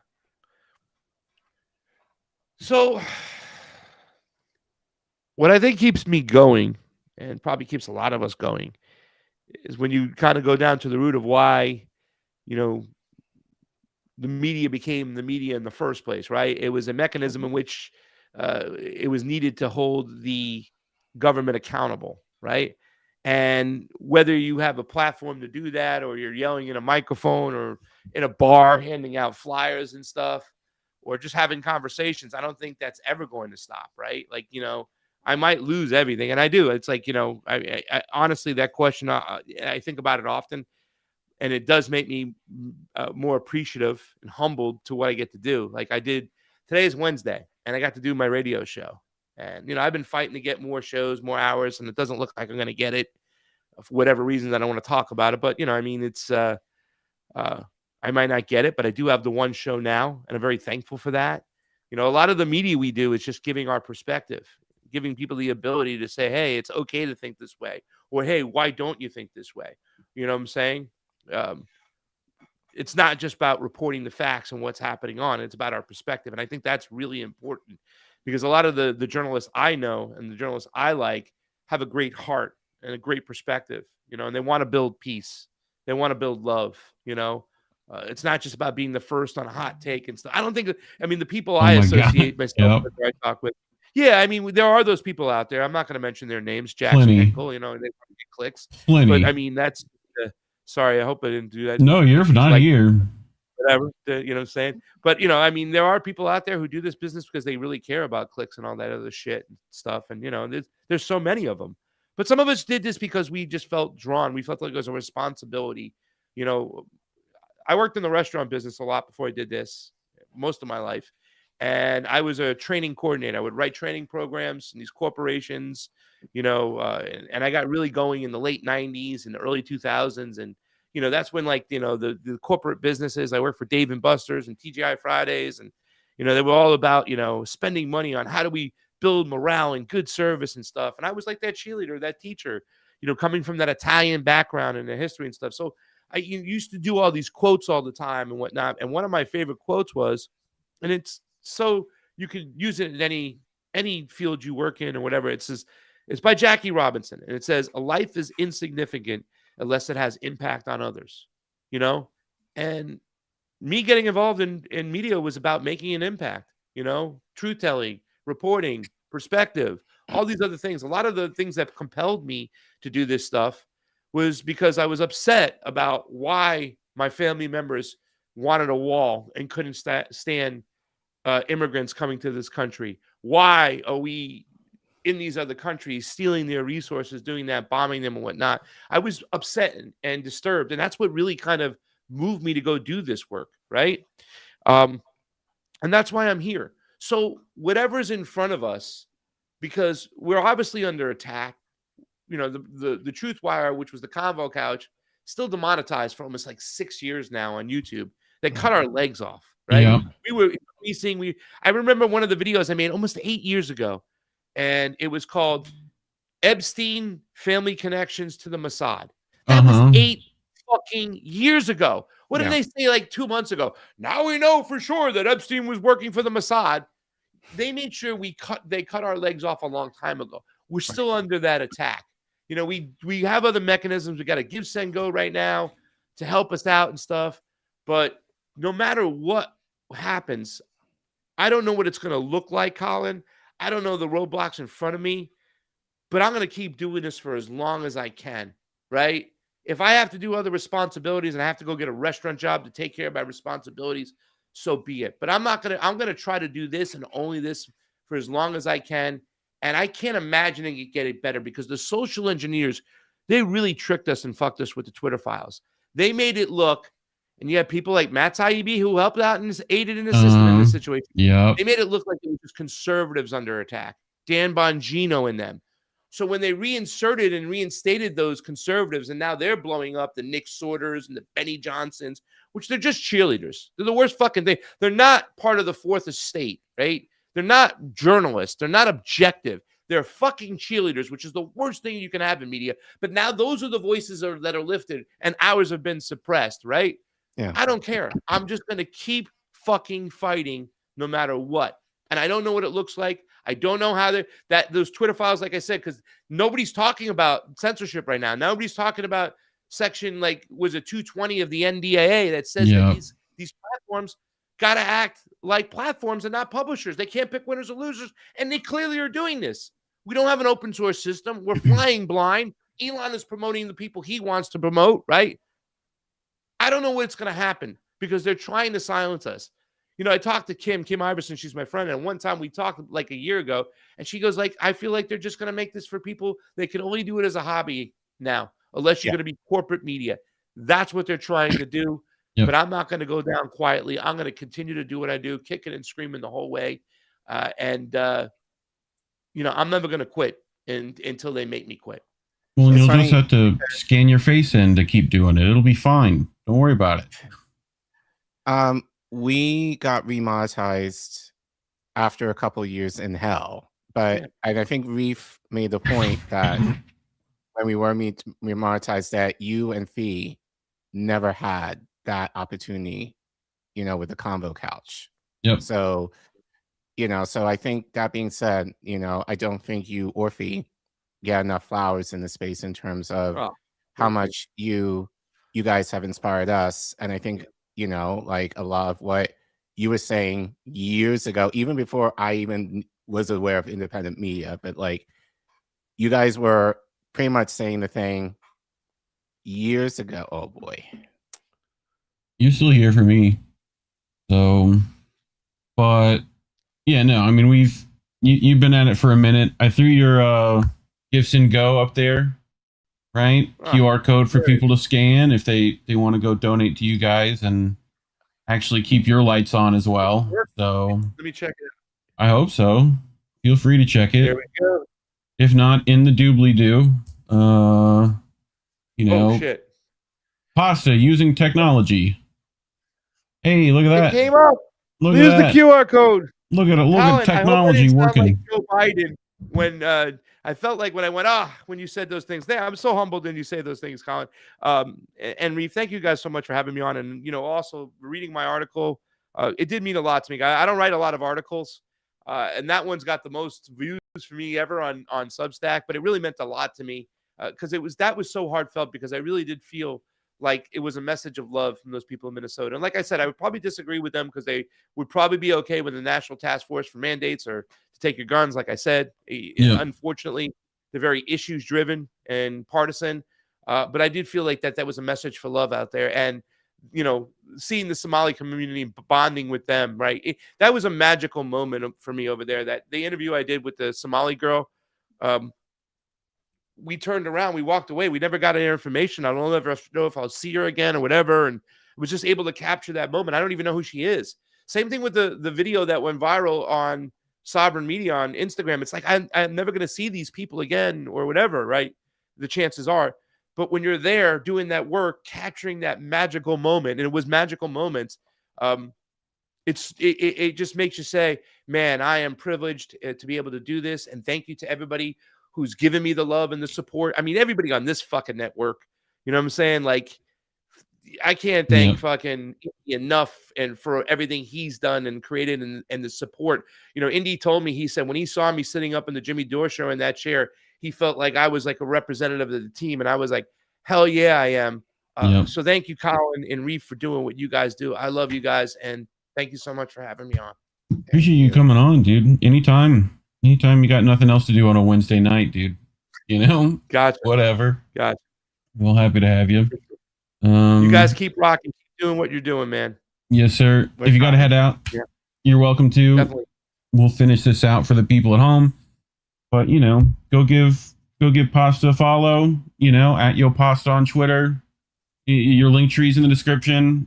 So what I think keeps me going, and probably keeps a lot of us going, is when you kind of go down to the root of why, the media became the media in the first place, right? It was a mechanism in which it was needed to hold the government accountable, right? And whether you have a platform to do that, or you're yelling in a microphone, or in a bar handing out flyers and stuff, or just having conversations, I don't think that's ever going to stop, right? Like, I might lose everything, and I do. It's like, I honestly, that question, I think about it often, and it does make me more appreciative and humbled to what I get to do. Like I did, today is Wednesday, and I got to do my radio show. And, I've been fighting to get more shows, more hours, and it doesn't look like I'm going to get it for whatever reasons. I don't want to talk about it, but, it's, I might not get it, but I do have the one show now, and I'm very thankful for that. A lot of the media we do is just giving our perspective, giving people the ability to say, hey, it's okay to think this way, or, hey, why don't you think this way? You know what I'm saying? It's not just about reporting the facts and what's happening on. It's about our perspective. And I think that's really important, because a lot of the journalists I know and the journalists I like have a great heart and a great perspective, and they want to build peace. They want to build love, It's not just about being the first on a hot take and stuff. I don't think, the people I associate myself with, I talk with. Yeah, there are those people out there. I'm not going to mention their names. Jackson Hinkle, they want to get clicks. Plenty. But that's, sorry, I hope I didn't do that. No, you're not here. Whatever, what I'm saying? But, there are people out there who do this business because they really care about clicks and all that other shit and stuff. And, there's so many of them. But some of us did this because we just felt drawn. We felt like it was a responsibility. I worked in the restaurant business a lot before I did this, most of my life. And I was a training coordinator. I would write training programs in these corporations, and I got really going in the late 90s and the early 2000s. And, that's when, like, the corporate businesses, I worked for Dave & Buster's and TGI Fridays. And, they were all about, spending money on how do we build morale and good service and stuff. And I was like that cheerleader, that teacher, coming from that Italian background and the history and stuff. So I used to do all these quotes all the time and whatnot. And one of my favorite quotes was, and it's so you can use it in any field you work in or whatever. It says, it's by Jackie Robinson. And it says, a life is insignificant unless it has impact on others. And me getting involved in media was about making an impact, truth telling, reporting, perspective, all these other things. A lot of the things that compelled me to do this stuff was because I was upset about why my family members wanted a wall and couldn't stand immigrants coming to this country. Why are we in these other countries stealing their resources, doing that, bombing them and whatnot? I was upset and disturbed. And that's what really kind of moved me to go do this work, right? And that's why I'm here. So whatever's in front of us, because we're obviously under attack, the TruthWire, which was the Convo Couch, still demonetized for almost like 6 years now on YouTube. They cut our legs off, right? Yeah. We were increasing. I remember one of the videos I made almost 8 years ago, and it was called Epstein Family Connections to the Mossad. That was 8 fucking years ago. What did they say like 2 months ago? Now we know for sure that Epstein was working for the Mossad. They made sure they cut our legs off a long time ago. We're still under that attack. We have other mechanisms. We got to give send go right now to help us out and stuff. But no matter what happens, I don't know what it's going to look like, Collin. I don't know the roadblocks in front of me, but I'm going to keep doing this for as long as I can, right? If I have to do other responsibilities and I have to go get a restaurant job to take care of my responsibilities, so be it. But I'm going to try to do this and only this for as long as I can. And I can't imagine it getting better because the social engineers, they really tricked us and fucked us with the Twitter files. They made it look, and you have people like Matt Taibbi who helped out and aided and assisted in this situation. Yeah. They made it look like it was just conservatives under attack. Dan Bongino in them. So when they reinserted and reinstated those conservatives, and now they're blowing up the Nick Sorters and the Benny Johnsons, which they're just cheerleaders. They're the worst fucking thing. They're not part of the fourth estate, right? They're not journalists. They're not objective. They're fucking cheerleaders, which is the worst thing you can have in media. But now those are the voices that are lifted, and ours have been suppressed, right? Yeah. I don't care. I'm just going to keep fucking fighting no matter what. And I don't know what it looks like. I don't know how those Twitter files, like I said, because nobody's talking about censorship right now. Nobody's talking about section, was it 220 of the NDAA that says that these platforms got to act like platforms and not publishers. They can't pick winners or losers, and they clearly are doing this. We don't have an open source system. We're flying blind. Elon is promoting the people he wants to promote, right? I don't know what's going to happen because they're trying to silence us. I talked to Kim Iverson. She's my friend. And one time we talked like a year ago, and she goes I feel like they're just going to make this for people. They can only do it as a hobby now, unless you're going to be corporate media. That's what they're trying to do. Yep. But I'm not going to go down quietly. I'm going to continue to do what I do, kicking and screaming the whole way. I'm never going to quit until they make me quit. Well, you'll just have to scan your face in to keep doing it. It'll be fine. Don't worry about it. We got remonetized after a couple of years in hell, but I think Reef made the point that when we were remonetized, that you and Fee never had that opportunity, with the Convo Couch. Yep. So, so I think that being said, I don't think you or Fee get enough flowers in the space in terms of how much you guys have inspired us. And I think, a lot of what you were saying years ago, even before I even was aware of independent media, but you guys were pretty much saying the thing years ago. Oh boy. You're still here for me. So, but yeah, no, I mean, you've been at it for a minute. I threw your gifts and go up there, right? QR code for people to scan if they want to go donate to you guys and actually keep your lights on as well. So let me check it. I hope so. Feel free to check it. There we go. If not, in the doobly-doo. Oh, shit. Pasta using technology. Hey, look at that. It came up. Look Here's at the that. QR code. Look at Collin, technology working. Like Joe Biden when I felt like when I went, when you said those things there, I'm so humbled when you say those things, Collin. And Reef, thank you guys so much for having me on. And, also reading my article, it did mean a lot to me. I don't write a lot of articles. And that one's got the most views for me ever on Substack, but it really meant a lot to me because that was so heartfelt because I really did feel like it was a message of love from those people in Minnesota. And like I said, I would probably disagree with them because they would probably be okay with the National Task Force for mandates or to take your guns. Like I said, unfortunately, they're very issues driven and partisan. But I did feel like that was a message for love out there. And, you know, seeing the Somali community bonding with them, right? That was a magical moment for me over there. That the interview I did with the Somali girl, we turned around, we walked away. We never got any information. I don't ever know if I'll see her again or whatever. And was just able to capture that moment. I don't even know who she is. Same thing with the video that went viral on Sovereign Media on Instagram. It's like, I'm never going to see these people again or whatever, right? The chances are. But when you're there doing that work, capturing that magical moment, and it was magical moments, it just makes you say, man, I am privileged to be able to do this. And thank you to everybody who's given me the love and the support. I mean, everybody on this fucking network, you know what I'm saying? Like, I can't thank fucking Indy enough and for everything he's done and created and the support. You know, Indy told me, he said, when he saw me sitting up in the Jimmy Dore show in that chair, he felt like I was like a representative of the team. And I was like, hell yeah, I am. So thank you, Collin and Reef, for doing what you guys do. I love you guys. And thank you so much for having me on. Appreciate you coming on, dude. Anytime you got nothing else to do on a Wednesday night, dude, you know, gotcha. Whatever. Gotcha. Well, happy to have you. You guys keep rocking, keep doing what you're doing, man. Yes, sir. If you got to head out, you're welcome to. Definitely. We'll finish this out for the people at home. But, you know, go give Pasta a follow, you know, at Yo Pasta on Twitter. Your Linktree's in the description.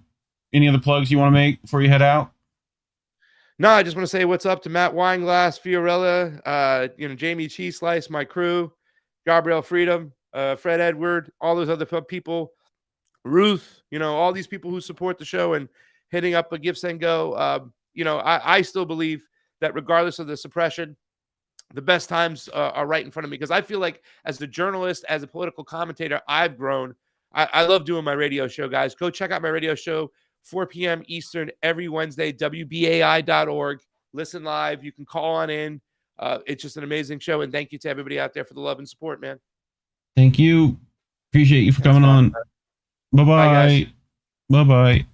Any other plugs you want to make before you head out? No, I just want to say what's up to Matt Weinglass, Fiorella, you know, Jamie Cheese Slice, my crew, Gabrielle Freedom, Fred Edward, all those other people, Ruth, you know, all these people who support the show and hitting up a Give Send Go. You know, I still believe that regardless of the suppression, the best times are right in front of me, because I feel like as a journalist, as a political commentator, I've grown. I love doing my radio show, guys. Go check out my radio show, 4 p.m. Eastern every Wednesday, WBAI.org. Listen live. You can call on in. It's just an amazing show. And thank you to everybody out there for the love and support, man. Thank you. Appreciate you for coming on. Bye-bye. Bye-bye.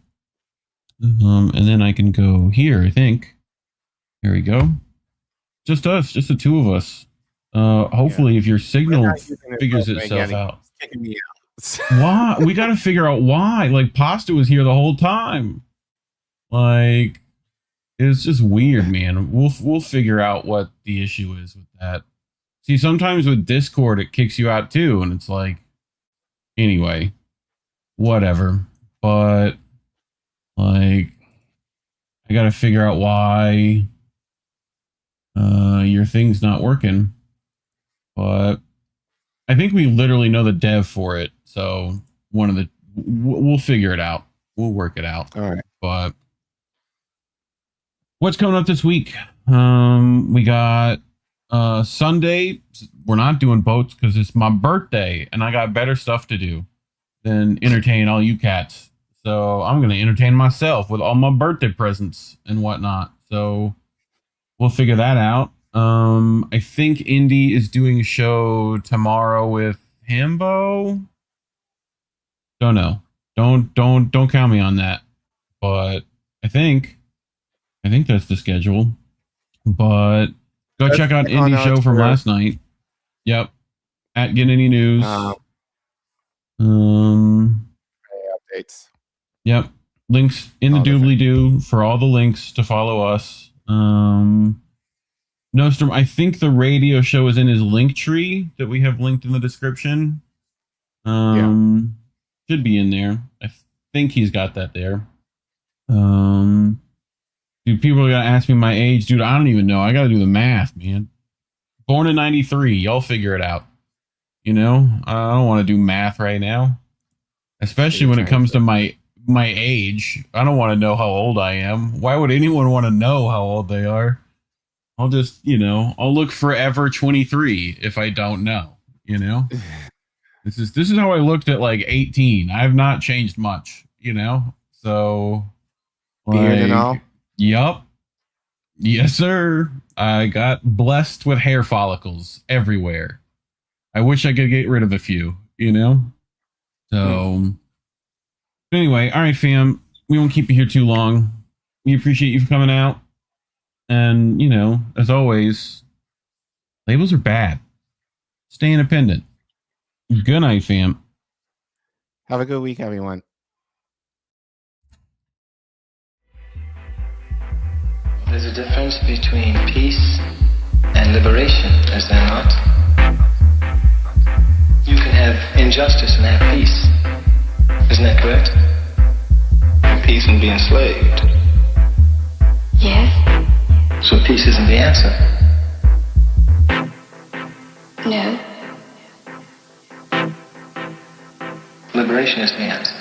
And then I can go here, I think. Here we go. Just us, just the two of us. Hopefully, if your signal figures itself out. It's kicking me out. Why? We got to figure out why. Like, Pasta was here the whole time. Like, it's just weird, man. We'll figure out what the issue is with that. See, sometimes with Discord, it kicks you out too, and it's like, anyway, whatever. But, like, I got to figure out why your thing's not working. But I think we literally know the dev for it. So we'll figure it out. We'll work it out. All right. But what's coming up this week? We got Sunday. We're not doing boats because it's my birthday and I got better stuff to do than entertain all you cats. So I'm going to entertain myself with all my birthday presents and whatnot. So we'll figure that out. I think Indy is doing a show tomorrow with Hambo. Don't know. Don't count me on that. But I think that's the schedule. But go check out Indy's show from last night. Yep. At Get Any News. Updates. Yep. Links in the doobly-doo for all the links to follow us. Nostrum, I think the radio show is in his Linktree that we have linked in the description. Should be in there. I think he's got that there. Dude, people are gonna ask me my age. Dude, I don't even know. I gotta do the math, man. Born in 93. Y'all figure it out. You know? I don't want to do math right now. Especially when it comes to my age. I don't want to know how old I am. Why would anyone want to know how old they are? I'll just, I'll look forever 23 if I don't know, This is how I looked at like 18. I have not changed much, So beard and all. Yup. Yes, sir. I got blessed with hair follicles everywhere. I wish I could get rid of a few, So But anyway, all right, fam. We won't keep you here too long. We appreciate you for coming out. And, as always, labels are bad. Stay independent. Good night, fam. Have a good week, everyone. There's a difference between peace and liberation, is there not? You can have injustice and have peace. Isn't that correct? Have peace and be enslaved. Yes. So peace isn't the answer. No. Liberation is the answer.